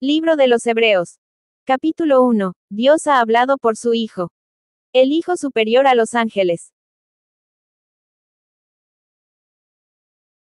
Libro de los Hebreos. Capítulo 1. Dios ha hablado por su Hijo. El Hijo superior a los ángeles.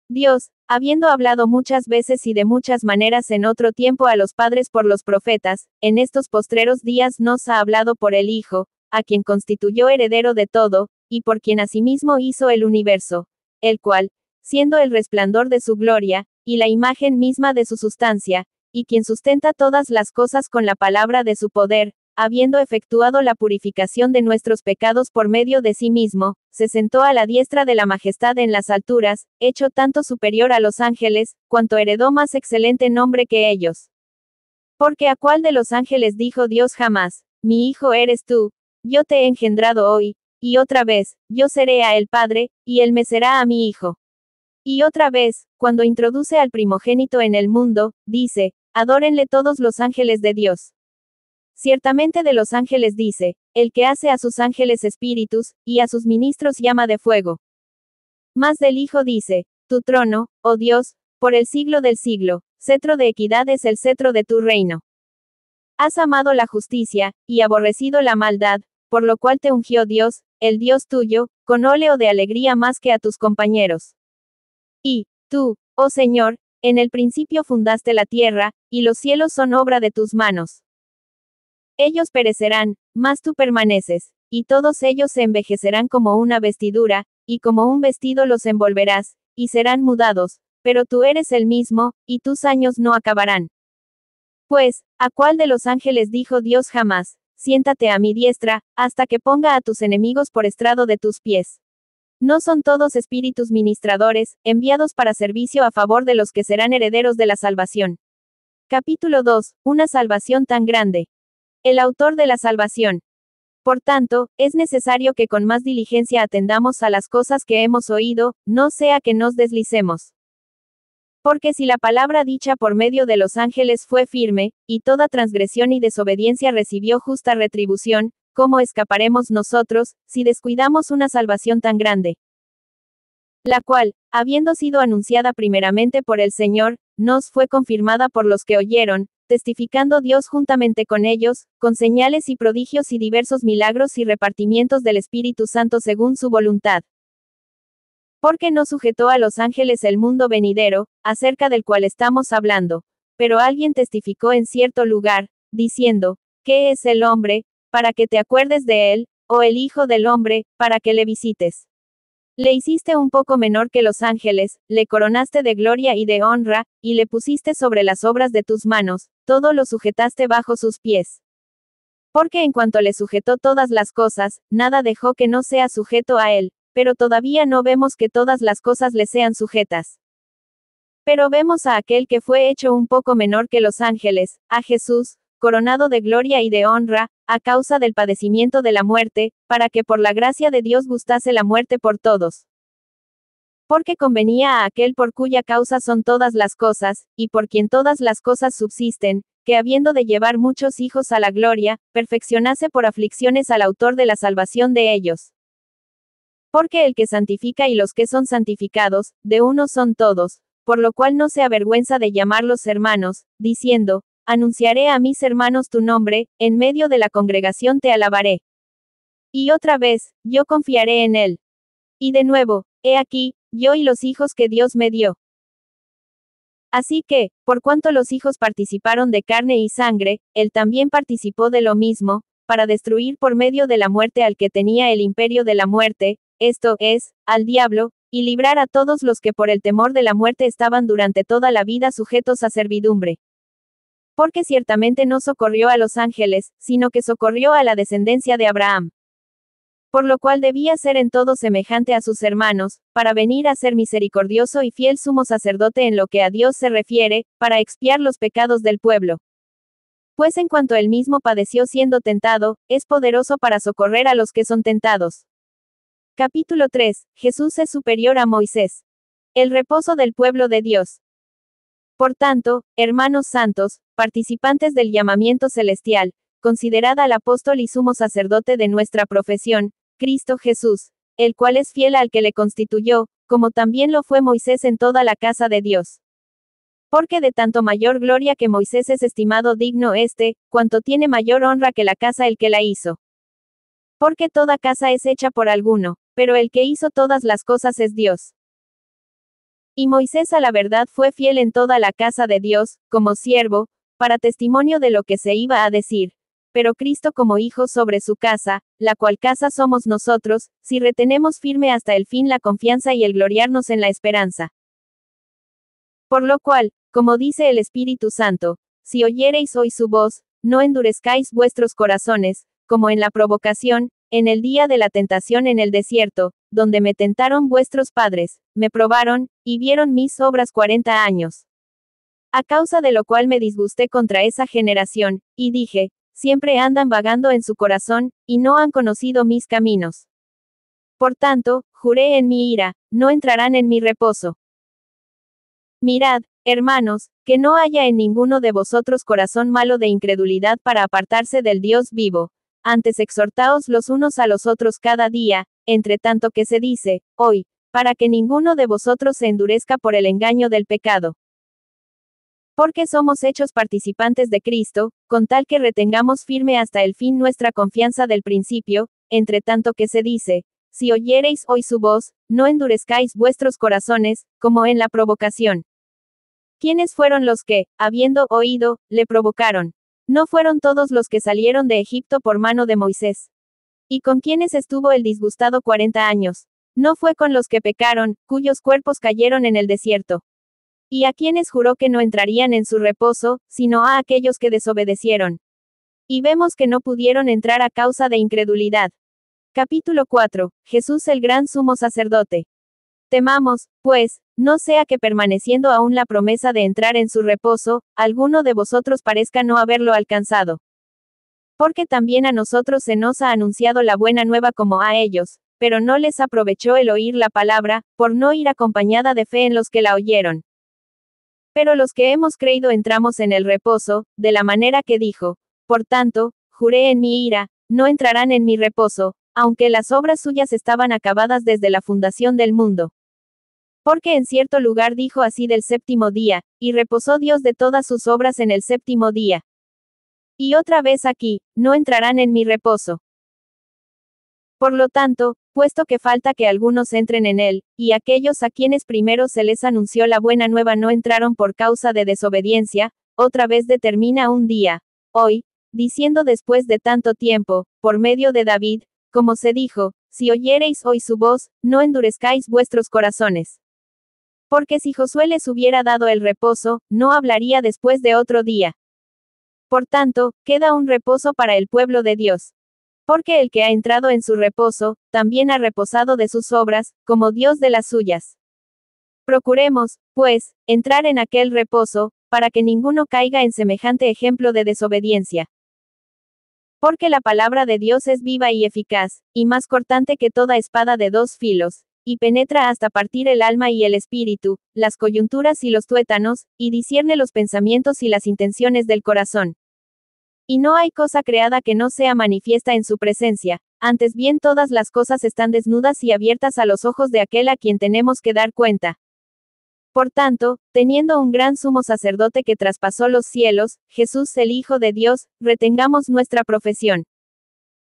Dios, habiendo hablado muchas veces y de muchas maneras en otro tiempo a los padres por los profetas, en estos postreros días nos ha hablado por el Hijo, a quien constituyó heredero de todo, y por quien asimismo hizo el universo, el cual, siendo el resplandor de su gloria, y la imagen misma de su sustancia, y quien sustenta todas las cosas con la palabra de su poder, habiendo efectuado la purificación de nuestros pecados por medio de sí mismo, se sentó a la diestra de la majestad en las alturas, hecho tanto superior a los ángeles, cuanto heredó más excelente nombre que ellos. Porque ¿a cuál de los ángeles dijo Dios jamás, mi hijo eres tú, yo te he engendrado hoy, y otra vez, yo seré a él padre, y él me será a mi hijo? Y otra vez, cuando introduce al primogénito en el mundo, dice, adórenle todos los ángeles de Dios. Ciertamente de los ángeles dice, el que hace a sus ángeles espíritus, y a sus ministros llama de fuego. Mas del Hijo dice, tu trono, oh Dios, por el siglo del siglo, cetro de equidad es el cetro de tu reino. Has amado la justicia, y aborrecido la maldad, por lo cual te ungió Dios, el Dios tuyo, con óleo de alegría más que a tus compañeros. Y, tú, oh Señor, en el principio fundaste la tierra, y los cielos son obra de tus manos. Ellos perecerán, mas tú permaneces, y todos ellos se envejecerán como una vestidura, y como un vestido los envolverás, y serán mudados, pero tú eres el mismo, y tus años no acabarán. Pues, ¿a cuál de los ángeles dijo Dios jamás, siéntate a mi diestra, hasta que ponga a tus enemigos por estrado de tus pies? ¿No son todos espíritus ministradores, enviados para servicio a favor de los que serán herederos de la salvación? Capítulo 2. Una salvación tan grande. El autor de la salvación. Por tanto, es necesario que con más diligencia atendamos a las cosas que hemos oído, no sea que nos deslicemos. Porque si la palabra dicha por medio de los ángeles fue firme, y toda transgresión y desobediencia recibió justa retribución, ¿cómo escaparemos nosotros, si descuidamos una salvación tan grande? La cual, habiendo sido anunciada primeramente por el Señor, nos fue confirmada por los que oyeron, testificando Dios juntamente con ellos, con señales y prodigios y diversos milagros y repartimientos del Espíritu Santo según su voluntad. Porque no sujetó a los ángeles el mundo venidero, acerca del cual estamos hablando, pero alguien testificó en cierto lugar, diciendo, ¿qué es el hombre, para que te acuerdes de él, o el Hijo del hombre, para que le visites? Le hiciste un poco menor que los ángeles, le coronaste de gloria y de honra, y le pusiste sobre las obras de tus manos, todo lo sujetaste bajo sus pies. Porque en cuanto le sujetó todas las cosas, nada dejó que no sea sujeto a él, pero todavía no vemos que todas las cosas le sean sujetas. Pero vemos a aquel que fue hecho un poco menor que los ángeles, a Jesús, coronado de gloria y de honra, a causa del padecimiento de la muerte, para que por la gracia de Dios gustase la muerte por todos. Porque convenía a aquel por cuya causa son todas las cosas, y por quien todas las cosas subsisten, que habiendo de llevar muchos hijos a la gloria, perfeccionase por aflicciones al autor de la salvación de ellos. Porque el que santifica y los que son santificados, de uno son todos, por lo cual no se avergüenza de llamarlos hermanos, diciendo, anunciaré a mis hermanos tu nombre, en medio de la congregación te alabaré. Y otra vez, yo confiaré en él. Y de nuevo, he aquí, yo y los hijos que Dios me dio. Así que, por cuanto los hijos participaron de carne y sangre, él también participó de lo mismo, para destruir por medio de la muerte al que tenía el imperio de la muerte, esto es, al diablo, y librar a todos los que por el temor de la muerte estaban durante toda la vida sujetos a servidumbre. Porque ciertamente no socorrió a los ángeles, sino que socorrió a la descendencia de Abraham. Por lo cual debía ser en todo semejante a sus hermanos, para venir a ser misericordioso y fiel sumo sacerdote en lo que a Dios se refiere, para expiar los pecados del pueblo. Pues en cuanto él mismo padeció siendo tentado, es poderoso para socorrer a los que son tentados. Capítulo 3. Jesús es superior a Moisés. El reposo del pueblo de Dios. Por tanto, hermanos santos, participantes del llamamiento celestial, considerad al apóstol y sumo sacerdote de nuestra profesión, Cristo Jesús, el cual es fiel al que le constituyó, como también lo fue Moisés en toda la casa de Dios. Porque de tanto mayor gloria que Moisés es estimado digno cuanto tiene mayor honra que la casa el que la hizo. Porque toda casa es hecha por alguno, pero el que hizo todas las cosas es Dios. Y Moisés a la verdad fue fiel en toda la casa de Dios, como siervo, para testimonio de lo que se iba a decir. Pero Cristo como hijo sobre su casa, la cual casa somos nosotros, si retenemos firme hasta el fin la confianza y el gloriarnos en la esperanza. Por lo cual, como dice el Espíritu Santo, si oyereis hoy su voz, no endurezcáis vuestros corazones, como en la provocación, en el día de la tentación en el desierto, donde me tentaron vuestros padres, me probaron, y vieron mis obras 40 años. A causa de lo cual me disgusté contra esa generación, y dije, siempre andan vagando en su corazón, y no han conocido mis caminos. Por tanto, juré en mi ira, no entrarán en mi reposo. Mirad, hermanos, que no haya en ninguno de vosotros corazón malo de incredulidad para apartarse del Dios vivo. Antes exhortaos los unos a los otros cada día, entre tanto que se dice, hoy, para que ninguno de vosotros se endurezca por el engaño del pecado. Porque somos hechos participantes de Cristo, con tal que retengamos firme hasta el fin nuestra confianza del principio, entre tanto que se dice, si oyereis hoy su voz, no endurezcáis vuestros corazones, como en la provocación. ¿Quiénes fueron los que, habiendo oído, le provocaron? ¿No fueron todos los que salieron de Egipto por mano de Moisés? ¿Y con quiénes estuvo el disgustado 40 años? ¿No fue con los que pecaron, cuyos cuerpos cayeron en el desierto? ¿Y a quienes juró que no entrarían en su reposo, sino a aquellos que desobedecieron? Y vemos que no pudieron entrar a causa de incredulidad. Capítulo 4. Jesús el gran sumo sacerdote. Temamos, pues, no sea que permaneciendo aún la promesa de entrar en su reposo, alguno de vosotros parezca no haberlo alcanzado. Porque también a nosotros se nos ha anunciado la buena nueva como a ellos, pero no les aprovechó el oír la palabra, por no ir acompañada de fe en los que la oyeron. Pero los que hemos creído entramos en el reposo, de la manera que dijo, por tanto, juré en mi ira, no entrarán en mi reposo, aunque las obras suyas estaban acabadas desde la fundación del mundo. Porque en cierto lugar dijo así del séptimo día, y reposó Dios de todas sus obras en el séptimo día. Y otra vez aquí, no entrarán en mi reposo. Por lo tanto, puesto que falta que algunos entren en él, y aquellos a quienes primero se les anunció la buena nueva no entraron por causa de desobediencia, otra vez determina un día, hoy, diciendo después de tanto tiempo, por medio de David, como se dijo, si oyereis hoy su voz, no endurezcáis vuestros corazones. Porque si Josué les hubiera dado el reposo, no hablaría después de otro día. Por tanto, queda un reposo para el pueblo de Dios. Porque el que ha entrado en su reposo, también ha reposado de sus obras, como Dios de las suyas. Procuremos, pues, entrar en aquel reposo, para que ninguno caiga en semejante ejemplo de desobediencia. Porque la palabra de Dios es viva y eficaz, y más cortante que toda espada de dos filos, y penetra hasta partir el alma y el espíritu, las coyunturas y los tuétanos, y discierne los pensamientos y las intenciones del corazón. Y no hay cosa creada que no sea manifiesta en su presencia, antes bien todas las cosas están desnudas y abiertas a los ojos de aquel a quien tenemos que dar cuenta. Por tanto, teniendo un gran sumo sacerdote que traspasó los cielos, Jesús el Hijo de Dios, retengamos nuestra profesión.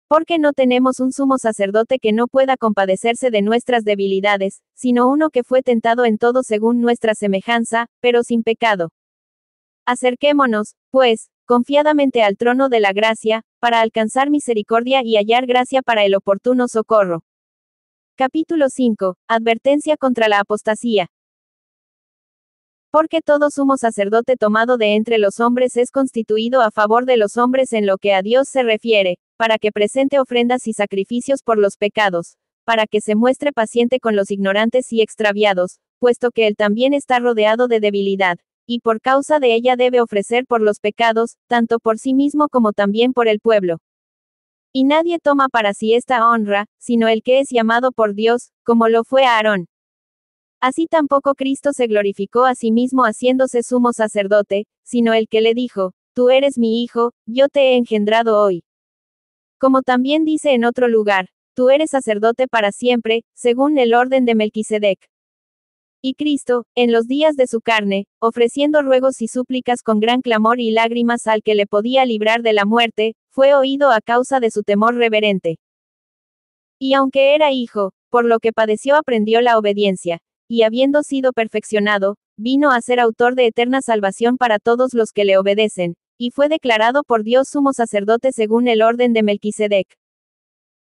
Porque no tenemos un sumo sacerdote que no pueda compadecerse de nuestras debilidades, sino uno que fue tentado en todo según nuestra semejanza, pero sin pecado. Acerquémonos, pues, confiadamente al trono de la gracia, para alcanzar misericordia y hallar gracia para el oportuno socorro. Capítulo 5. Advertencia contra la apostasía. Porque todo sumo sacerdote tomado de entre los hombres es constituido a favor de los hombres en lo que a Dios se refiere, para que presente ofrendas y sacrificios por los pecados, para que se muestre paciente con los ignorantes y extraviados, puesto que él también está rodeado de debilidad, y por causa de ella debe ofrecer por los pecados, tanto por sí mismo como también por el pueblo. Y nadie toma para sí esta honra, sino el que es llamado por Dios, como lo fue Aarón. Así tampoco Cristo se glorificó a sí mismo haciéndose sumo sacerdote, sino el que le dijo, tú eres mi hijo, yo te he engendrado hoy. Como también dice en otro lugar, tú eres sacerdote para siempre, según el orden de Melquisedec. Y Cristo, en los días de su carne, ofreciendo ruegos y súplicas con gran clamor y lágrimas al que le podía librar de la muerte, fue oído a causa de su temor reverente. Y aunque era hijo, por lo que padeció aprendió la obediencia, y habiendo sido perfeccionado, vino a ser autor de eterna salvación para todos los que le obedecen, y fue declarado por Dios sumo sacerdote según el orden de Melquisedec.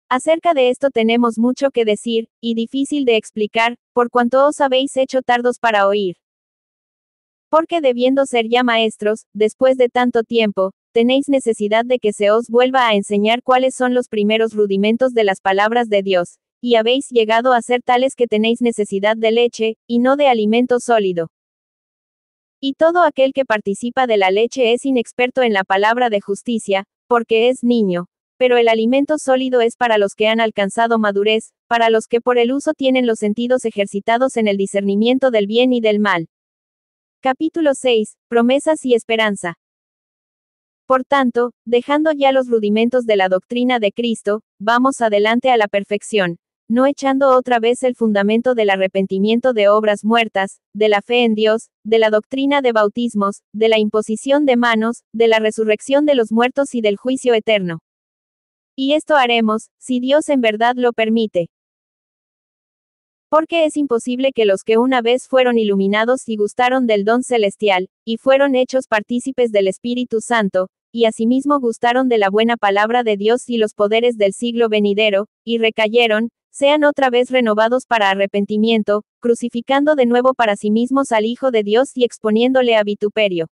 Acerca de esto tenemos mucho que decir, y difícil de explicar, por cuanto os habéis hecho tardos para oír. Porque debiendo ser ya maestros, después de tanto tiempo, tenéis necesidad de que se os vuelva a enseñar cuáles son los primeros rudimentos de las palabras de Dios, y habéis llegado a ser tales que tenéis necesidad de leche, y no de alimento sólido. Y todo aquel que participa de la leche es inexperto en la palabra de justicia, porque es niño. Pero el alimento sólido es para los que han alcanzado madurez, para los que por el uso tienen los sentidos ejercitados en el discernimiento del bien y del mal. Capítulo 6. Promesas y esperanza. Por tanto, dejando ya los rudimentos de la doctrina de Cristo, vamos adelante a la perfección, no echando otra vez el fundamento del arrepentimiento de obras muertas, de la fe en Dios, de la doctrina de bautismos, de la imposición de manos, de la resurrección de los muertos y del juicio eterno. Y esto haremos, si Dios en verdad lo permite. Porque es imposible que los que una vez fueron iluminados y gustaron del don celestial, y fueron hechos partícipes del Espíritu Santo, y asimismo gustaron de la buena palabra de Dios y los poderes del siglo venidero, y recayeron, sean otra vez renovados para arrepentimiento, crucificando de nuevo para sí mismos al Hijo de Dios y exponiéndole a vituperio.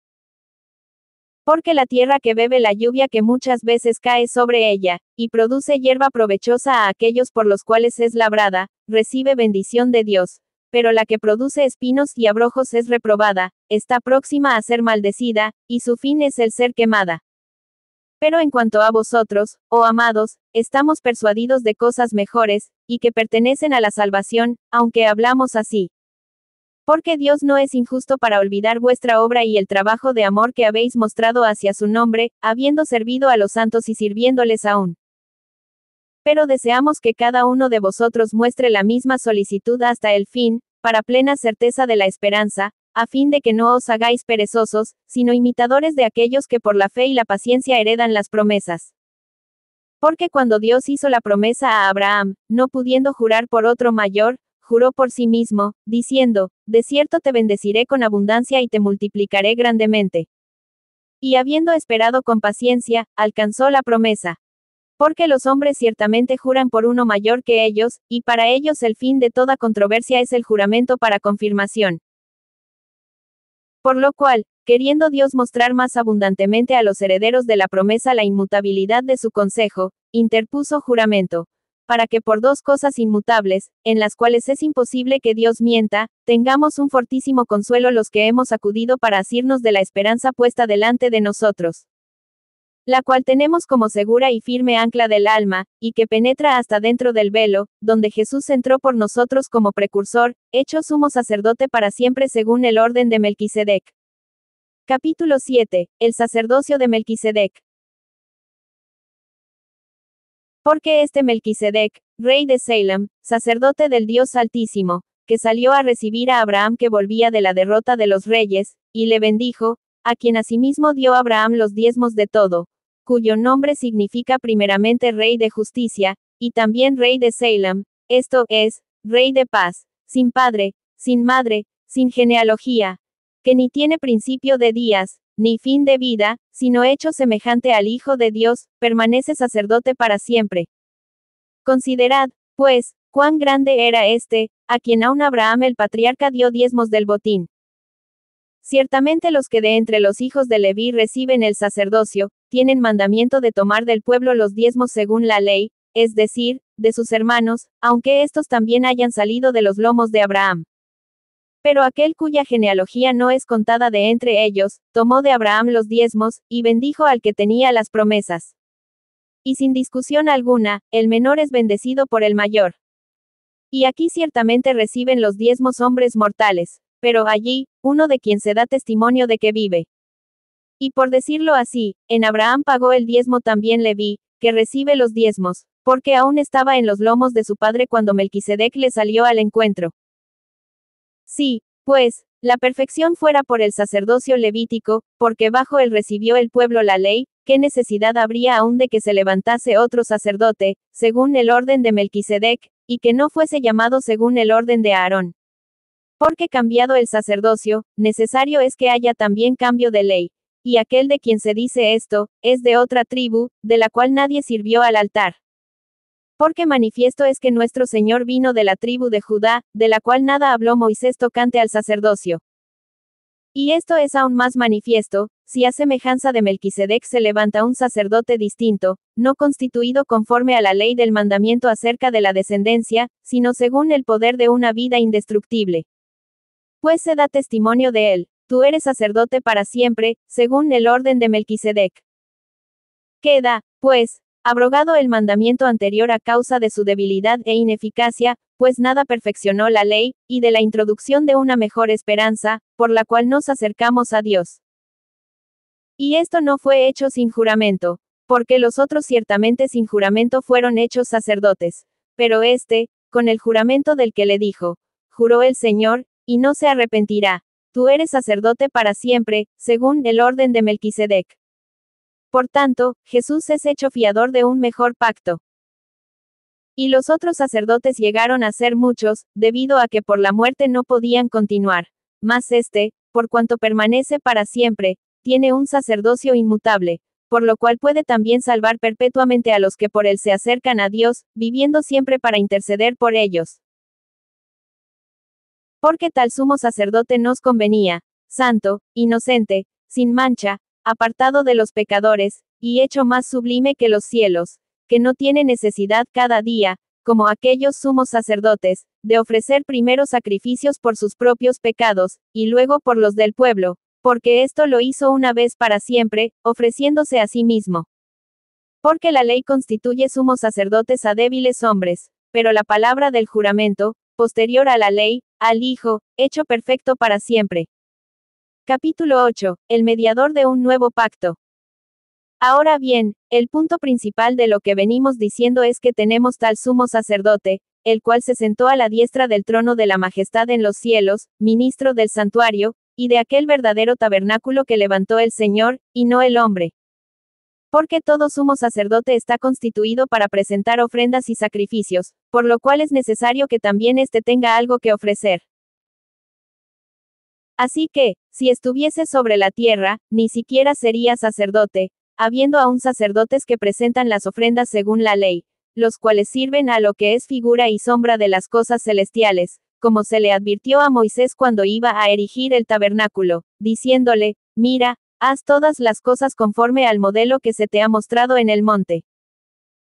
Porque la tierra que bebe la lluvia que muchas veces cae sobre ella, y produce hierba provechosa a aquellos por los cuales es labrada, recibe bendición de Dios. Pero la que produce espinos y abrojos es reprobada, está próxima a ser maldecida, y su fin es el ser quemada. Pero en cuanto a vosotros, oh amados, estamos persuadidos de cosas mejores, y que pertenecen a la salvación, aunque hablamos así. Porque Dios no es injusto para olvidar vuestra obra y el trabajo de amor que habéis mostrado hacia su nombre, habiendo servido a los santos y sirviéndoles aún. Pero deseamos que cada uno de vosotros muestre la misma solicitud hasta el fin, para plena certeza de la esperanza, a fin de que no os hagáis perezosos, sino imitadores de aquellos que por la fe y la paciencia heredan las promesas. Porque cuando Dios hizo la promesa a Abraham, no pudiendo jurar por otro mayor, juró por sí mismo, diciendo, de cierto te bendeciré con abundancia y te multiplicaré grandemente. Y habiendo esperado con paciencia, alcanzó la promesa. Porque los hombres ciertamente juran por uno mayor que ellos, y para ellos el fin de toda controversia es el juramento para confirmación. Por lo cual, queriendo Dios mostrar más abundantemente a los herederos de la promesa la inmutabilidad de su consejo, interpuso juramento, para que por dos cosas inmutables, en las cuales es imposible que Dios mienta, tengamos un fortísimo consuelo los que hemos acudido para asirnos de la esperanza puesta delante de nosotros, la cual tenemos como segura y firme ancla del alma, y que penetra hasta dentro del velo, donde Jesús entró por nosotros como precursor, hecho sumo sacerdote para siempre según el orden de Melquisedec. Capítulo 7. El sacerdocio de Melquisedec. Porque este Melquisedec, rey de Salem, sacerdote del Dios Altísimo, que salió a recibir a Abraham que volvía de la derrota de los reyes, y le bendijo, a quien asimismo dio Abraham los diezmos de todo, cuyo nombre significa primeramente Rey de Justicia, y también Rey de Salem, esto es, Rey de Paz, sin padre, sin madre, sin genealogía, que ni tiene principio de días, ni fin de vida, sino hecho semejante al Hijo de Dios, permanece sacerdote para siempre. Considerad, pues, cuán grande era este, a quien aun Abraham el patriarca dio diezmos del botín. Ciertamente los que de entre los hijos de Leví reciben el sacerdocio, tienen mandamiento de tomar del pueblo los diezmos según la ley, es decir, de sus hermanos, aunque estos también hayan salido de los lomos de Abraham. Pero aquel cuya genealogía no es contada de entre ellos, tomó de Abraham los diezmos, y bendijo al que tenía las promesas. Y sin discusión alguna, el menor es bendecido por el mayor. Y aquí ciertamente reciben los diezmos hombres mortales, pero allí, uno de quien se da testimonio de que vive. Y por decirlo así, en Abraham pagó el diezmo también Leví, que recibe los diezmos, porque aún estaba en los lomos de su padre cuando Melquisedec le salió al encuentro. Sí, pues, la perfección fuera por el sacerdocio levítico, porque bajo él recibió el pueblo la ley, ¿qué necesidad habría aún de que se levantase otro sacerdote, según el orden de Melquisedec, y que no fuese llamado según el orden de Aarón? Porque cambiado el sacerdocio, necesario es que haya también cambio de ley. Y aquel de quien se dice esto, es de otra tribu, de la cual nadie sirvió al altar. Porque manifiesto es que nuestro Señor vino de la tribu de Judá, de la cual nada habló Moisés tocante al sacerdocio. Y esto es aún más manifiesto, si a semejanza de Melquisedec se levanta un sacerdote distinto, no constituido conforme a la ley del mandamiento acerca de la descendencia, sino según el poder de una vida indestructible. Pues se da testimonio de él, tú eres sacerdote para siempre, según el orden de Melquisedec. Queda, pues, abrogado el mandamiento anterior a causa de su debilidad e ineficacia, pues nada perfeccionó la ley, y de la introducción de una mejor esperanza, por la cual nos acercamos a Dios. Y esto no fue hecho sin juramento, porque los otros ciertamente sin juramento fueron hechos sacerdotes. Pero este, con el juramento del que le dijo, juró el Señor, y no se arrepentirá, tú eres sacerdote para siempre, según el orden de Melquisedec. Por tanto, Jesús es hecho fiador de un mejor pacto. Y los otros sacerdotes llegaron a ser muchos, debido a que por la muerte no podían continuar. Mas este, por cuanto permanece para siempre, tiene un sacerdocio inmutable, por lo cual puede también salvar perpetuamente a los que por él se acercan a Dios, viviendo siempre para interceder por ellos. Porque tal sumo sacerdote nos convenía, santo, inocente, sin mancha, apartado de los pecadores, y hecho más sublime que los cielos, que no tiene necesidad cada día, como aquellos sumos sacerdotes, de ofrecer primero sacrificios por sus propios pecados, y luego por los del pueblo, porque esto lo hizo una vez para siempre, ofreciéndose a sí mismo. Porque la ley constituye sumos sacerdotes a débiles hombres, pero la palabra del juramento, posterior a la ley, al Hijo, hecho perfecto para siempre. Capítulo 8. El mediador de un nuevo pacto. Ahora bien, el punto principal de lo que venimos diciendo es que tenemos tal sumo sacerdote, el cual se sentó a la diestra del trono de la majestad en los cielos, ministro del santuario, y de aquel verdadero tabernáculo que levantó el Señor, y no el hombre. Porque todo sumo sacerdote está constituido para presentar ofrendas y sacrificios, por lo cual es necesario que también éste tenga algo que ofrecer. Así que, si estuviese sobre la tierra, ni siquiera sería sacerdote, habiendo aún sacerdotes que presentan las ofrendas según la ley, los cuales sirven a lo que es figura y sombra de las cosas celestiales, como se le advirtió a Moisés cuando iba a erigir el tabernáculo, diciéndole, mira, haz todas las cosas conforme al modelo que se te ha mostrado en el monte.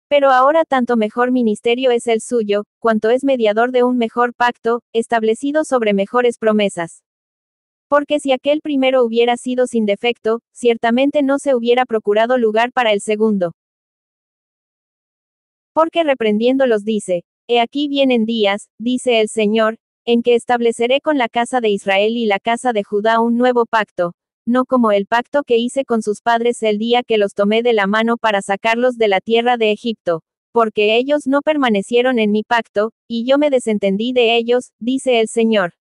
Pero ahora tanto mejor ministerio es el suyo, cuanto es mediador de un mejor pacto, establecido sobre mejores promesas. Porque si aquel primero hubiera sido sin defecto, ciertamente no se hubiera procurado lugar para el segundo. Porque reprendiéndolos dice, he aquí vienen días, dice el Señor, en que estableceré con la casa de Israel y la casa de Judá un nuevo pacto, no como el pacto que hice con sus padres el día que los tomé de la mano para sacarlos de la tierra de Egipto, porque ellos no permanecieron en mi pacto, y yo me desentendí de ellos, dice el Señor.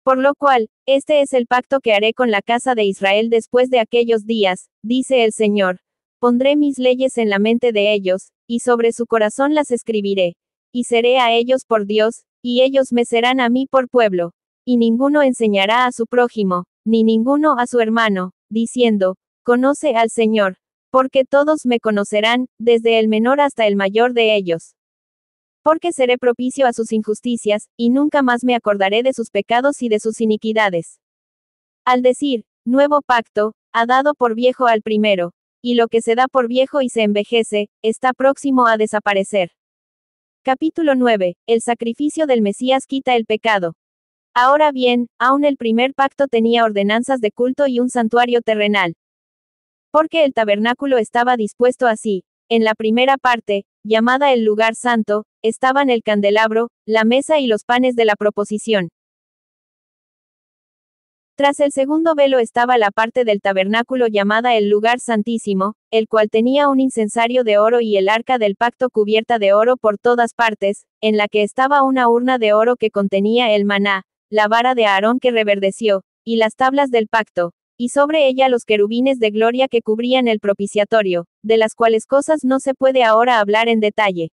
Por lo cual, este es el pacto que haré con la casa de Israel después de aquellos días, dice el Señor. Pondré mis leyes en la mente de ellos, y sobre su corazón las escribiré. Y seré a ellos por Dios, y ellos me serán a mí por pueblo. Y ninguno enseñará a su prójimo, ni ninguno a su hermano, diciendo, conoce al Señor, porque todos me conocerán, desde el menor hasta el mayor de ellos. Porque seré propicio a sus injusticias, y nunca más me acordaré de sus pecados y de sus iniquidades. Al decir, nuevo pacto, ha dado por viejo al primero, y lo que se da por viejo y se envejece, está próximo a desaparecer. Capítulo 9. El sacrificio del Mesías quita el pecado. Ahora bien, aún el primer pacto tenía ordenanzas de culto y un santuario terrenal. Porque el tabernáculo estaba dispuesto así. En la primera parte, llamada el lugar santo, estaban el candelabro, la mesa y los panes de la proposición. Tras el segundo velo estaba la parte del tabernáculo llamada el lugar santísimo, el cual tenía un incensario de oro y el arca del pacto cubierta de oro por todas partes, en la que estaba una urna de oro que contenía el maná, la vara de Aarón que reverdeció, y las tablas del pacto, y sobre ella los querubines de gloria que cubrían el propiciatorio, de las cuales cosas no se puede ahora hablar en detalle.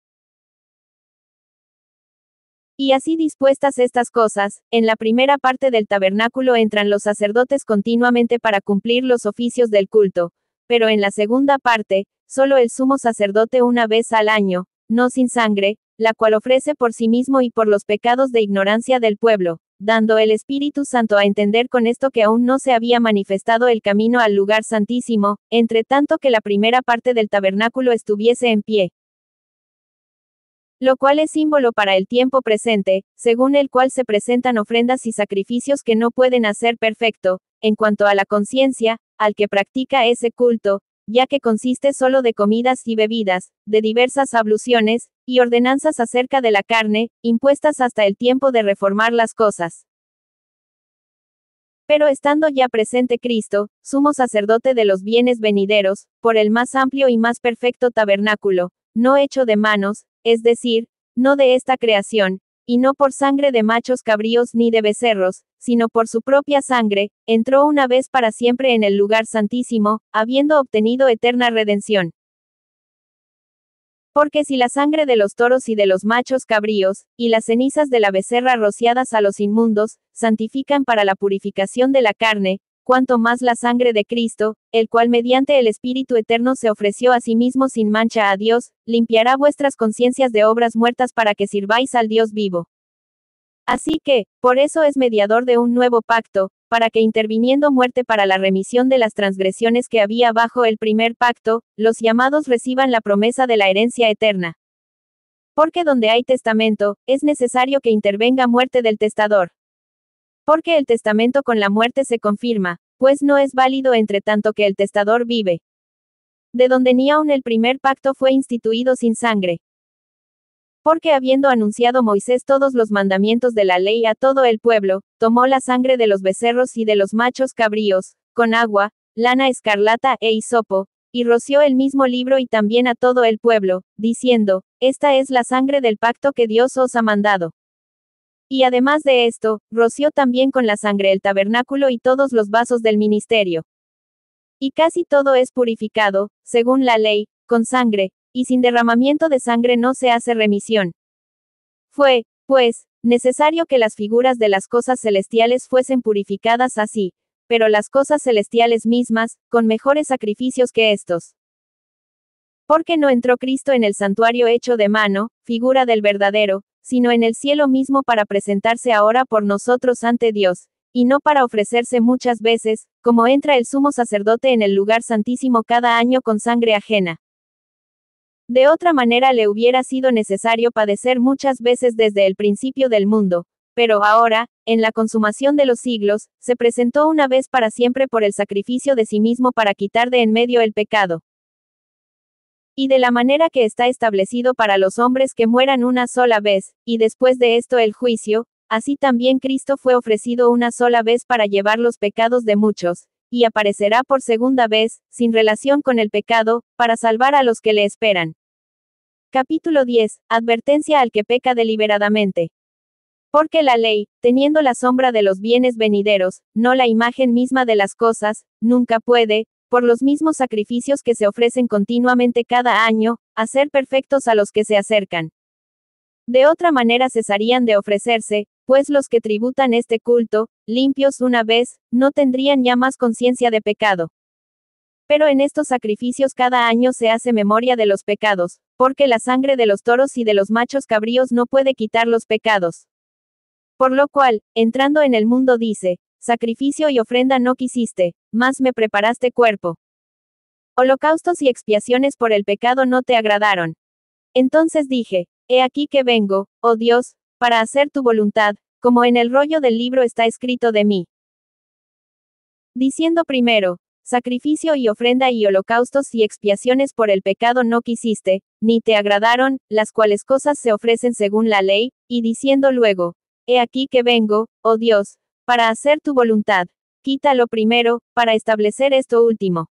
Y así dispuestas estas cosas, en la primera parte del tabernáculo entran los sacerdotes continuamente para cumplir los oficios del culto, pero en la segunda parte, solo el sumo sacerdote una vez al año, no sin sangre, la cual ofrece por sí mismo y por los pecados de ignorancia del pueblo, dando el Espíritu Santo a entender con esto que aún no se había manifestado el camino al lugar santísimo, entre tanto que la primera parte del tabernáculo estuviese en pie. Lo cual es símbolo para el tiempo presente, según el cual se presentan ofrendas y sacrificios que no pueden hacer perfecto, en cuanto a la conciencia, al que practica ese culto, ya que consiste solo de comidas y bebidas, de diversas abluciones, y ordenanzas acerca de la carne, impuestas hasta el tiempo de reformar las cosas. Pero estando ya presente Cristo, sumo sacerdote de los bienes venideros, por el más amplio y más perfecto tabernáculo, no hecho de manos, es decir, no de esta creación, y no por sangre de machos cabríos ni de becerros, sino por su propia sangre, entró una vez para siempre en el lugar santísimo, habiendo obtenido eterna redención. Porque si la sangre de los toros y de los machos cabríos, y las cenizas de la becerra rociadas a los inmundos, santifican para la purificación de la carne, cuanto más la sangre de Cristo, el cual mediante el Espíritu Eterno se ofreció a sí mismo sin mancha a Dios, limpiará vuestras conciencias de obras muertas para que sirváis al Dios vivo. Así que, por eso es mediador de un nuevo pacto, para que interviniendo muerte para la remisión de las transgresiones que había bajo el primer pacto, los llamados reciban la promesa de la herencia eterna. Porque donde hay testamento, es necesario que intervenga muerte del testador. Porque el testamento con la muerte se confirma, pues no es válido entre tanto que el testador vive. De donde ni aun el primer pacto fue instituido sin sangre. Porque habiendo anunciado Moisés todos los mandamientos de la ley a todo el pueblo, tomó la sangre de los becerros y de los machos cabríos, con agua, lana escarlata e hisopo, y roció el mismo libro y también a todo el pueblo, diciendo, esta es la sangre del pacto que Dios os ha mandado. Y además de esto, roció también con la sangre el tabernáculo y todos los vasos del ministerio. Y casi todo es purificado, según la ley, con sangre, y sin derramamiento de sangre no se hace remisión. Fue, pues, necesario que las figuras de las cosas celestiales fuesen purificadas así, pero las cosas celestiales mismas, con mejores sacrificios que estos. Porque no entró Cristo en el santuario hecho de mano, figura del verdadero, sino en el cielo mismo para presentarse ahora por nosotros ante Dios, y no para ofrecerse muchas veces, como entra el sumo sacerdote en el lugar santísimo cada año con sangre ajena. De otra manera le hubiera sido necesario padecer muchas veces desde el principio del mundo, pero ahora, en la consumación de los siglos, se presentó una vez para siempre por el sacrificio de sí mismo para quitar de en medio el pecado. Y de la manera que está establecido para los hombres que mueran una sola vez, y después de esto el juicio, así también Cristo fue ofrecido una sola vez para llevar los pecados de muchos, y aparecerá por segunda vez, sin relación con el pecado, para salvar a los que le esperan. Capítulo 10. Advertencia al que peca deliberadamente. Porque la ley, teniendo la sombra de los bienes venideros, no la imagen misma de las cosas, nunca puede, por los mismos sacrificios que se ofrecen continuamente cada año, hacer perfectos a los que se acercan. De otra manera cesarían de ofrecerse, pues los que tributan este culto, limpios una vez, no tendrían ya más conciencia de pecado. Pero en estos sacrificios cada año se hace memoria de los pecados, porque la sangre de los toros y de los machos cabríos no puede quitar los pecados. Por lo cual, entrando en el mundo dice, sacrificio y ofrenda no quisiste, mas me preparaste cuerpo. Holocaustos y expiaciones por el pecado no te agradaron. Entonces dije, he aquí que vengo, oh Dios, para hacer tu voluntad, como en el rollo del libro está escrito de mí. Diciendo primero, sacrificio y ofrenda y holocaustos y expiaciones por el pecado no quisiste, ni te agradaron, las cuales cosas se ofrecen según la ley, y diciendo luego, he aquí que vengo, oh Dios, para hacer tu voluntad. quita lo primero, para establecer esto último.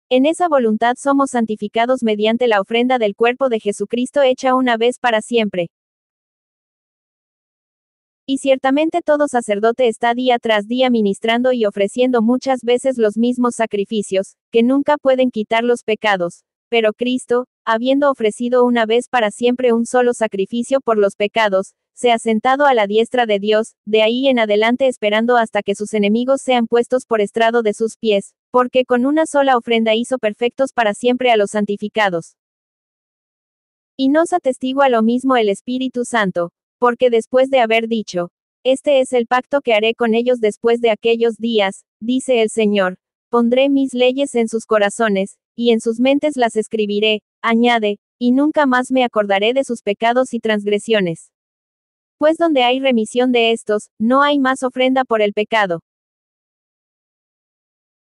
En esa voluntad somos santificados mediante la ofrenda del cuerpo de Jesucristo hecha una vez para siempre. Y ciertamente todo sacerdote está día tras día ministrando y ofreciendo muchas veces los mismos sacrificios, que nunca pueden quitar los pecados. Pero Cristo, habiendo ofrecido una vez para siempre un solo sacrificio por los pecados, se ha sentado a la diestra de Dios, de ahí en adelante esperando hasta que sus enemigos sean puestos por estrado de sus pies, porque con una sola ofrenda hizo perfectos para siempre a los santificados. Y nos atestigua lo mismo el Espíritu Santo, porque después de haber dicho, este es el pacto que haré con ellos después de aquellos días, dice el Señor, pondré mis leyes en sus corazones, y en sus mentes las escribiré, añade, y nunca más me acordaré de sus pecados y transgresiones. Pues donde hay remisión de estos, no hay más ofrenda por el pecado.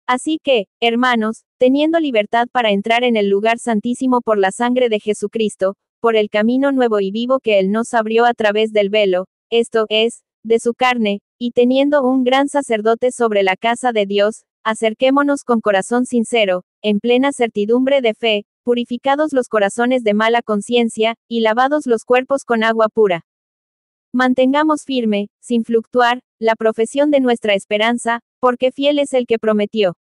Así que, hermanos, teniendo libertad para entrar en el lugar santísimo por la sangre de Jesucristo, por el camino nuevo y vivo que Él nos abrió a través del velo, esto es, de su carne, y teniendo un gran sacerdote sobre la casa de Dios, acerquémonos con corazón sincero, en plena certidumbre de fe, purificados los corazones de mala conciencia, y lavados los cuerpos con agua pura. Mantengamos firme, sin fluctuar, la profesión de nuestra esperanza, porque fiel es el que prometió.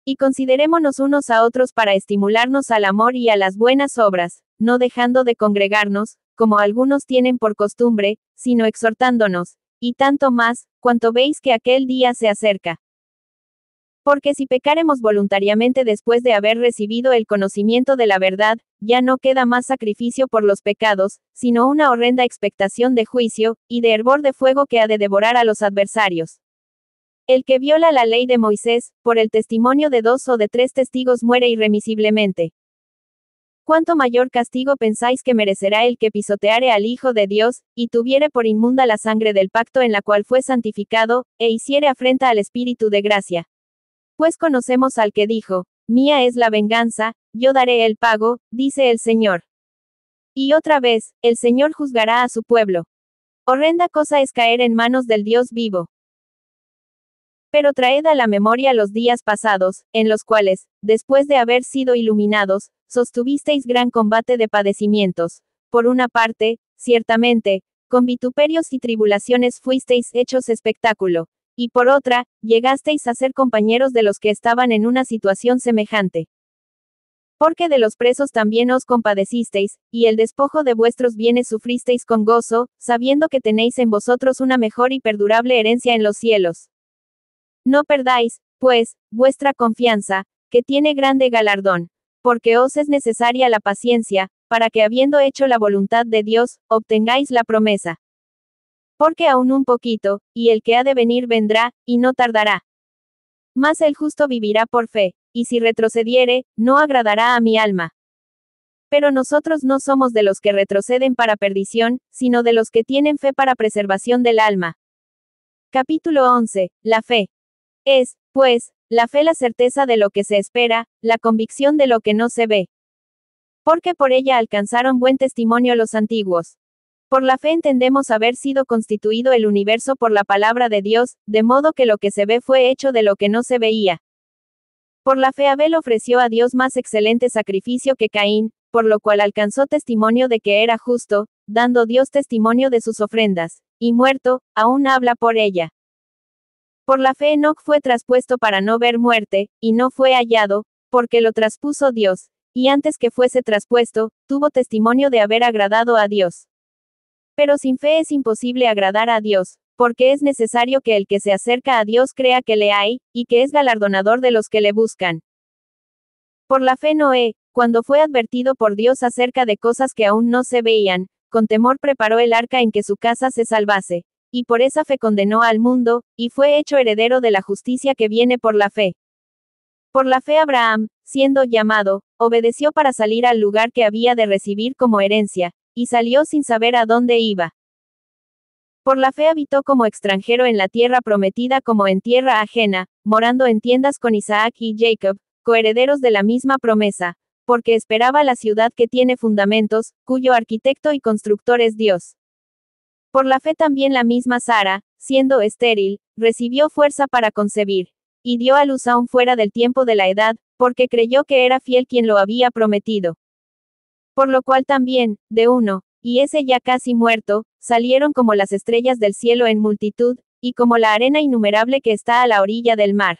Y considerémonos unos a otros para estimularnos al amor y a las buenas obras, no dejando de congregarnos, como algunos tienen por costumbre, sino exhortándonos, y tanto más, cuanto veis que aquel día se acerca. Porque si pecáremos voluntariamente después de haber recibido el conocimiento de la verdad, ya no queda más sacrificio por los pecados, sino una horrenda expectación de juicio, y de hervor de fuego que ha de devorar a los adversarios. El que viola la ley de Moisés, por el testimonio de 2 o de 3 testigos muere irremisiblemente. ¿Cuánto mayor castigo pensáis que merecerá el que pisoteare al Hijo de Dios, y tuviere por inmunda la sangre del pacto en la cual fue santificado, e hiciere afrenta al Espíritu de gracia? Pues conocemos al que dijo, mía es la venganza, yo daré el pago, dice el Señor. Y otra vez, el Señor juzgará a su pueblo. Horrenda cosa es caer en manos del Dios vivo. Pero traed a la memoria los días pasados, en los cuales, después de haber sido iluminados, sostuvisteis gran combate de padecimientos. Por una parte, ciertamente, con vituperios y tribulaciones fuisteis hechos espectáculo, y por otra, llegasteis a ser compañeros de los que estaban en una situación semejante. Porque de los presos también os compadecisteis, y el despojo de vuestros bienes sufristeis con gozo, sabiendo que tenéis en vosotros una mejor y perdurable herencia en los cielos. No perdáis, pues, vuestra confianza, que tiene grande galardón, porque os es necesaria la paciencia, para que habiendo hecho la voluntad de Dios, obtengáis la promesa. Porque aún un poquito, y el que ha de venir vendrá, y no tardará. Mas el justo vivirá por fe, y si retrocediere, no agradará a mi alma. Pero nosotros no somos de los que retroceden para perdición, sino de los que tienen fe para preservación del alma. Capítulo 11. La fe. Es, pues, la fe la certeza de lo que se espera, la convicción de lo que no se ve. Porque por ella alcanzaron buen testimonio los antiguos. Por la fe entendemos haber sido constituido el universo por la palabra de Dios, de modo que lo que se ve fue hecho de lo que no se veía. Por la fe Abel ofreció a Dios más excelente sacrificio que Caín, por lo cual alcanzó testimonio de que era justo, dando Dios testimonio de sus ofrendas, y muerto, aún habla por ella. Por la fe Enoc fue traspuesto para no ver muerte, y no fue hallado, porque lo traspuso Dios, y antes que fuese traspuesto, tuvo testimonio de haber agradado a Dios. Pero sin fe es imposible agradar a Dios, porque es necesario que el que se acerca a Dios crea que le hay, y que es galardonador de los que le buscan. Por la fe Noé, cuando fue advertido por Dios acerca de cosas que aún no se veían, con temor preparó el arca en que su casa se salvase, y por esa fe condenó al mundo, y fue hecho heredero de la justicia que viene por la fe. Por la fe Abraham, siendo llamado, obedeció para salir al lugar que había de recibir como herencia, y salió sin saber a dónde iba. Por la fe habitó como extranjero en la tierra prometida como en tierra ajena, morando en tiendas con Isaac y Jacob, coherederos de la misma promesa, porque esperaba la ciudad que tiene fundamentos, cuyo arquitecto y constructor es Dios. Por la fe también la misma Sara, siendo estéril, recibió fuerza para concebir, y dio a luz aún fuera del tiempo de la edad, porque creyó que era fiel quien lo había prometido. Por lo cual también, de uno, y ese ya casi muerto, salieron como las estrellas del cielo en multitud, y como la arena innumerable que está a la orilla del mar.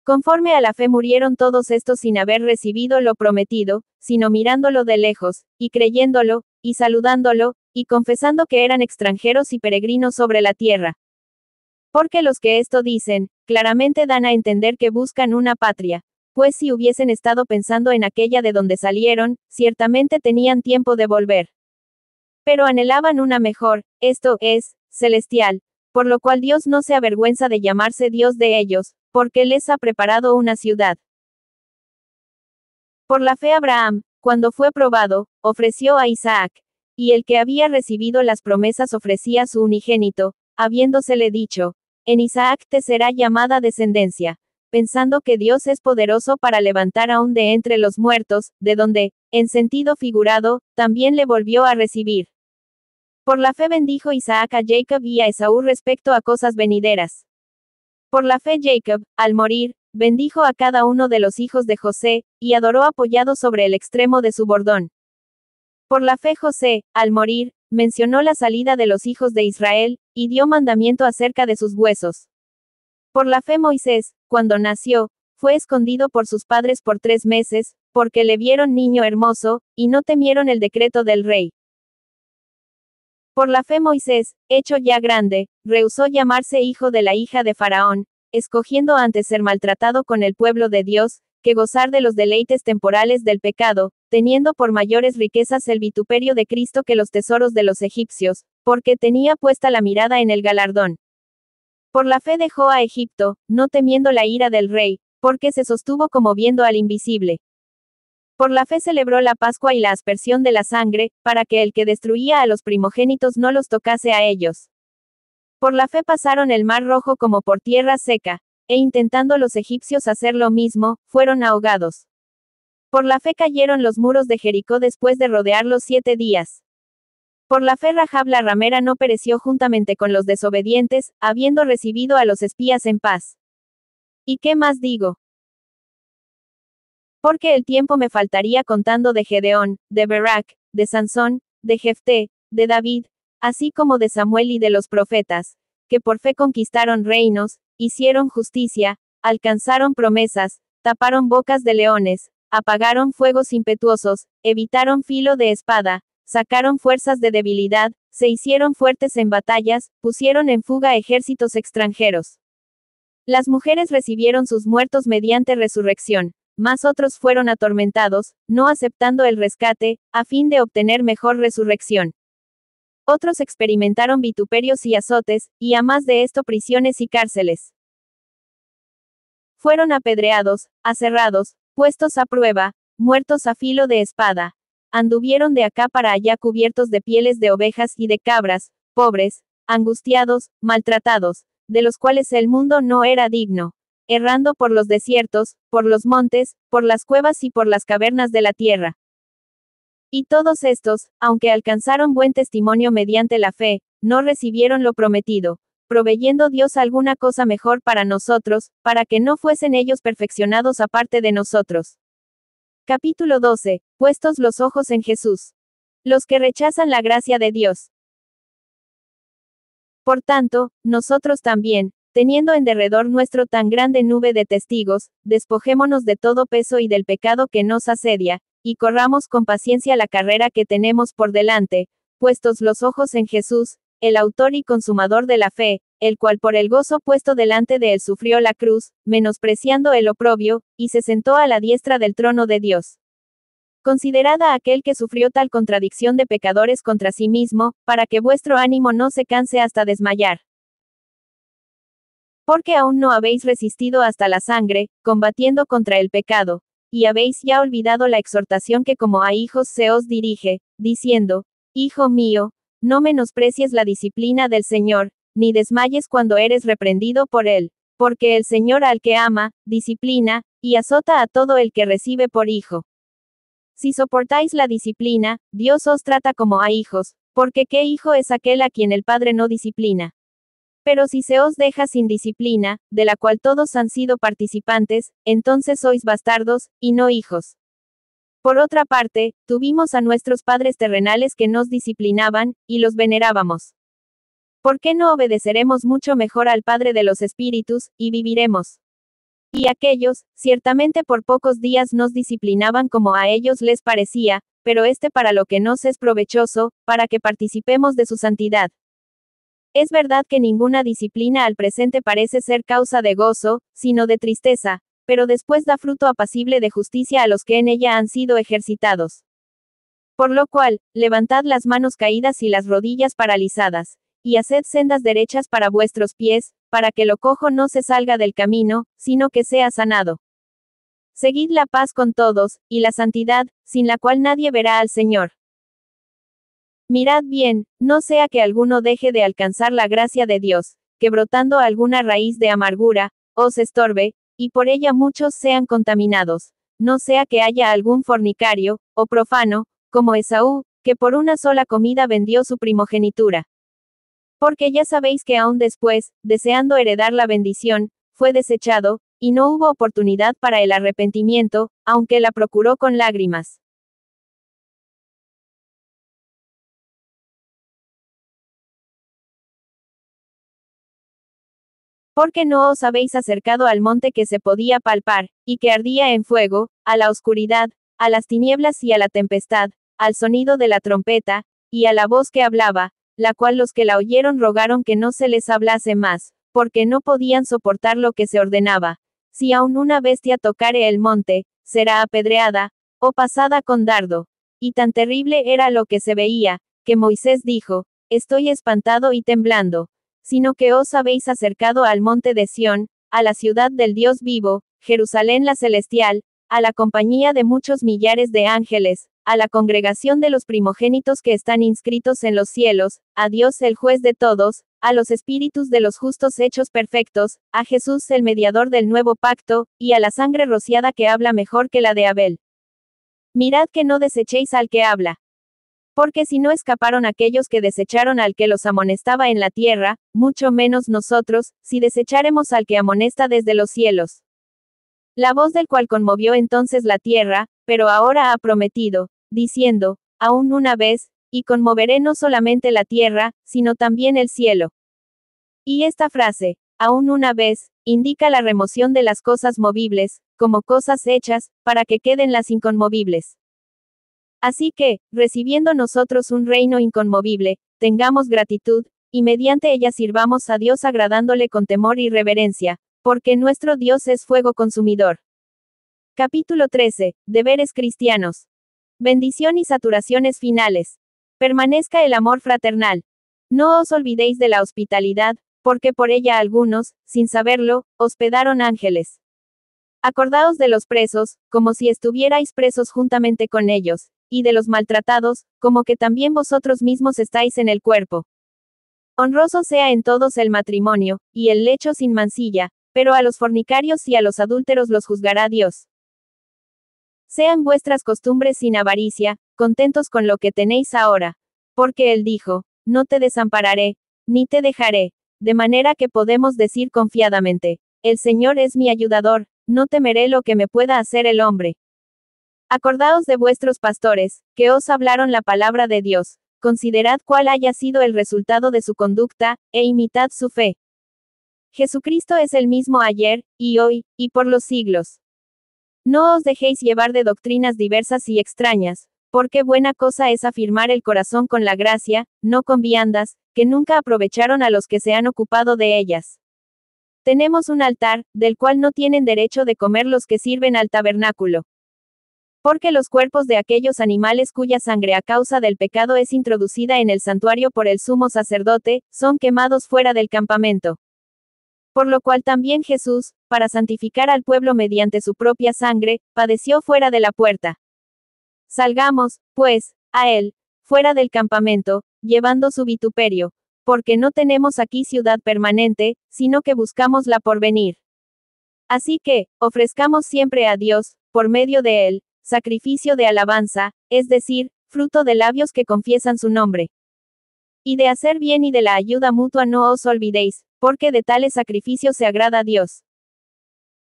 Conforme a la fe murieron todos estos sin haber recibido lo prometido, sino mirándolo de lejos, y creyéndolo, y saludándolo, y confesando que eran extranjeros y peregrinos sobre la tierra. Porque los que esto dicen, claramente dan a entender que buscan una patria, pues si hubiesen estado pensando en aquella de donde salieron, ciertamente tenían tiempo de volver. Pero anhelaban una mejor, esto es, celestial, por lo cual Dios no se avergüenza de llamarse Dios de ellos, porque les ha preparado una ciudad. Por la fe Abraham, cuando fue probado, ofreció a Isaac, y el que había recibido las promesas ofrecía su unigénito, habiéndosele dicho, en Isaac te será llamada descendencia, pensando que Dios es poderoso para levantar aún de entre los muertos, de donde, en sentido figurado, también le volvió a recibir. Por la fe bendijo Isaac a Jacob y a Esaú respecto a cosas venideras. Por la fe Jacob, al morir, bendijo a cada uno de los hijos de José, y adoró apoyado sobre el extremo de su bordón. Por la fe José, al morir, mencionó la salida de los hijos de Israel, y dio mandamiento acerca de sus huesos. Por la fe Moisés, cuando nació, fue escondido por sus padres por 3 meses, porque le vieron niño hermoso, y no temieron el decreto del rey. Por la fe Moisés, hecho ya grande, rehusó llamarse hijo de la hija de Faraón, escogiendo antes ser maltratado con el pueblo de Dios, que gozar de los deleites temporales del pecado, teniendo por mayores riquezas el vituperio de Cristo que los tesoros de los egipcios, porque tenía puesta la mirada en el galardón. Por la fe dejó a Egipto, no temiendo la ira del rey, porque se sostuvo como viendo al invisible. Por la fe celebró la Pascua y la aspersión de la sangre, para que el que destruía a los primogénitos no los tocase a ellos. Por la fe pasaron el mar rojo como por tierra seca, e intentando los egipcios hacer lo mismo, fueron ahogados. Por la fe cayeron los muros de Jericó después de rodearlos 7 días. Por la fe Rahab la ramera no pereció juntamente con los desobedientes, habiendo recibido a los espías en paz. ¿Y qué más digo? Porque el tiempo me faltaría contando de Gedeón, de Barak, de Sansón, de Jefté, de David, así como de Samuel y de los profetas, que por fe conquistaron reinos, hicieron justicia, alcanzaron promesas, taparon bocas de leones, apagaron fuegos impetuosos, evitaron filo de espada, sacaron fuerzas de debilidad, se hicieron fuertes en batallas, pusieron en fuga ejércitos extranjeros. Las mujeres recibieron sus muertos mediante resurrección, mas otros fueron atormentados, no aceptando el rescate, a fin de obtener mejor resurrección. Otros experimentaron vituperios y azotes, y a más de esto prisiones y cárceles. Fueron apedreados, aserrados, puestos a prueba, muertos a filo de espada. Anduvieron de acá para allá cubiertos de pieles de ovejas y de cabras, pobres, angustiados, maltratados, de los cuales el mundo no era digno, errando por los desiertos, por los montes, por las cuevas y por las cavernas de la tierra. Y todos estos, aunque alcanzaron buen testimonio mediante la fe, no recibieron lo prometido, proveyendo Dios alguna cosa mejor para nosotros, para que no fuesen ellos perfeccionados aparte de nosotros. Capítulo 12. Puestos los ojos en Jesús. Los que rechazan la gracia de Dios. Por tanto, nosotros también, teniendo en derredor nuestro tan grande nube de testigos, despojémonos de todo peso y del pecado que nos asedia, y corramos con paciencia la carrera que tenemos por delante, puestos los ojos en Jesús, el autor y consumador de la fe, el cual por el gozo puesto delante de él sufrió la cruz, menospreciando el oprobio, y se sentó a la diestra del trono de Dios. Considerad a aquel que sufrió tal contradicción de pecadores contra sí mismo, para que vuestro ánimo no se canse hasta desmayar. Porque aún no habéis resistido hasta la sangre, combatiendo contra el pecado, y habéis ya olvidado la exhortación que como a hijos se os dirige, diciendo, Hijo mío, no menosprecies la disciplina del Señor, ni desmayes cuando eres reprendido por él, porque el Señor al que ama, disciplina, y azota a todo el que recibe por hijo. Si soportáis la disciplina, Dios os trata como a hijos, porque ¿qué hijo es aquel a quien el Padre no disciplina? Pero si se os deja sin disciplina, de la cual todos han sido participantes, entonces sois bastardos, y no hijos. Por otra parte, tuvimos a nuestros padres terrenales que nos disciplinaban, y los venerábamos. ¿Por qué no obedeceremos mucho mejor al Padre de los Espíritus, y viviremos? Y aquellos, ciertamente por pocos días nos disciplinaban como a ellos les parecía, pero para lo que nos es provechoso, para que participemos de su santidad. Es verdad que ninguna disciplina al presente parece ser causa de gozo, sino de tristeza, pero después da fruto apacible de justicia a los que en ella han sido ejercitados. Por lo cual, levantad las manos caídas y las rodillas paralizadas, y haced sendas derechas para vuestros pies, para que lo cojo no se salga del camino, sino que sea sanado. Seguid la paz con todos, y la santidad, sin la cual nadie verá al Señor. Mirad bien, no sea que alguno deje de alcanzar la gracia de Dios, que brotando alguna raíz de amargura, os estorbe, y por ella muchos sean contaminados. No sea que haya algún fornicario, o profano, como Esaú, que por una sola comida vendió su primogenitura. Porque ya sabéis que aún después, deseando heredar la bendición, fue desechado, y no hubo oportunidad para el arrepentimiento, aunque la procuró con lágrimas. Porque no os habéis acercado al monte que se podía palpar, y que ardía en fuego, a la oscuridad, a las tinieblas y a la tempestad, al sonido de la trompeta, y a la voz que hablaba, la cual los que la oyeron rogaron que no se les hablase más, porque no podían soportar lo que se ordenaba. Si aún una bestia tocare el monte, será apedreada, o pasada con dardo. Y tan terrible era lo que se veía, que Moisés dijo, estoy espantado y temblando. Sino que os habéis acercado al monte de Sión, a la ciudad del Dios vivo, Jerusalén la celestial, a la compañía de muchos millares de ángeles, a la congregación de los primogénitos que están inscritos en los cielos, a Dios el juez de todos, a los espíritus de los justos hechos perfectos, a Jesús el mediador del nuevo pacto, y a la sangre rociada que habla mejor que la de Abel. Mirad que no desechéis al que habla. Porque si no escaparon aquellos que desecharon al que los amonestaba en la tierra, mucho menos nosotros, si desecharemos al que amonesta desde los cielos. La voz del cual conmovió entonces la tierra, pero ahora ha prometido, diciendo, aún una vez, y conmoveré no solamente la tierra, sino también el cielo. Y esta frase, aún una vez, indica la remoción de las cosas movibles, como cosas hechas, para que queden las inconmovibles. Así que, recibiendo nosotros un reino inconmovible, tengamos gratitud, y mediante ella sirvamos a Dios agradándole con temor y reverencia, porque nuestro Dios es fuego consumidor. Capítulo 13. Deberes cristianos. Bendición y saturaciones finales. Permanezca el amor fraternal. No os olvidéis de la hospitalidad, porque por ella algunos, sin saberlo, hospedaron ángeles. Acordaos de los presos, como si estuvierais presos juntamente con ellos, y de los maltratados, como que también vosotros mismos estáis en el cuerpo. Honroso sea en todos el matrimonio, y el lecho sin mancilla, pero a los fornicarios y a los adúlteros los juzgará Dios. Sean vuestras costumbres sin avaricia, contentos con lo que tenéis ahora. Porque Él dijo, no te desampararé, ni te dejaré, de manera que podemos decir confiadamente, el Señor es mi ayudador, no temeré lo que me pueda hacer el hombre. Acordaos de vuestros pastores, que os hablaron la palabra de Dios, considerad cuál haya sido el resultado de su conducta, e imitad su fe. Jesucristo es el mismo ayer, y hoy, y por los siglos. No os dejéis llevar de doctrinas diversas y extrañas, porque buena cosa es afirmar el corazón con la gracia, no con viandas, que nunca aprovecharon a los que se han ocupado de ellas. Tenemos un altar, del cual no tienen derecho de comer los que sirven al tabernáculo. Porque los cuerpos de aquellos animales cuya sangre a causa del pecado es introducida en el santuario por el sumo sacerdote, son quemados fuera del campamento. Por lo cual también Jesús, para santificar al pueblo mediante su propia sangre, padeció fuera de la puerta. Salgamos, pues, a él, fuera del campamento, llevando su vituperio, porque no tenemos aquí ciudad permanente, sino que buscamos la por venir. Así que, ofrezcamos siempre a Dios, por medio de él, sacrificio de alabanza, es decir, fruto de labios que confiesan su nombre. Y de hacer bien y de la ayuda mutua no os olvidéis, porque de tales sacrificios se agrada a Dios.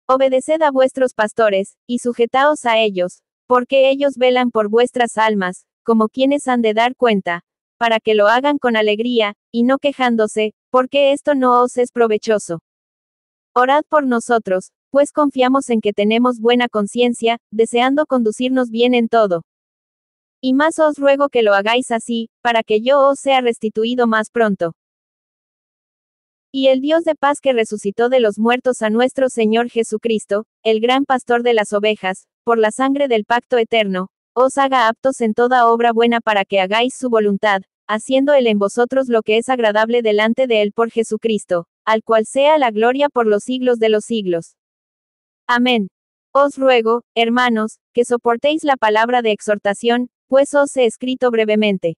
Obedeced a vuestros pastores, y sujetaos a ellos, porque ellos velan por vuestras almas, como quienes han de dar cuenta, para que lo hagan con alegría, y no quejándose, porque esto no os es provechoso. Orad por nosotros, pues confiamos en que tenemos buena conciencia, deseando conducirnos bien en todo. Y más os ruego que lo hagáis así, para que yo os sea restituido más pronto. Y el Dios de paz que resucitó de los muertos a nuestro Señor Jesucristo, el gran pastor de las ovejas, por la sangre del pacto eterno, os haga aptos en toda obra buena para que hagáis su voluntad, haciendo Él en vosotros lo que es agradable delante de Él por Jesucristo, al cual sea la gloria por los siglos de los siglos. Amén. Os ruego, hermanos, que soportéis la palabra de exhortación, pues os he escrito brevemente.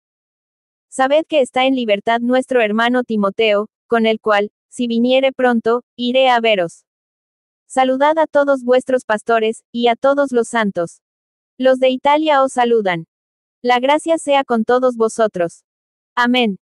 Sabed que está en libertad nuestro hermano Timoteo, con el cual, si viniere pronto, iré a veros. Saludad a todos vuestros pastores, y a todos los santos. Los de Italia os saludan. La gracia sea con todos vosotros. Amén.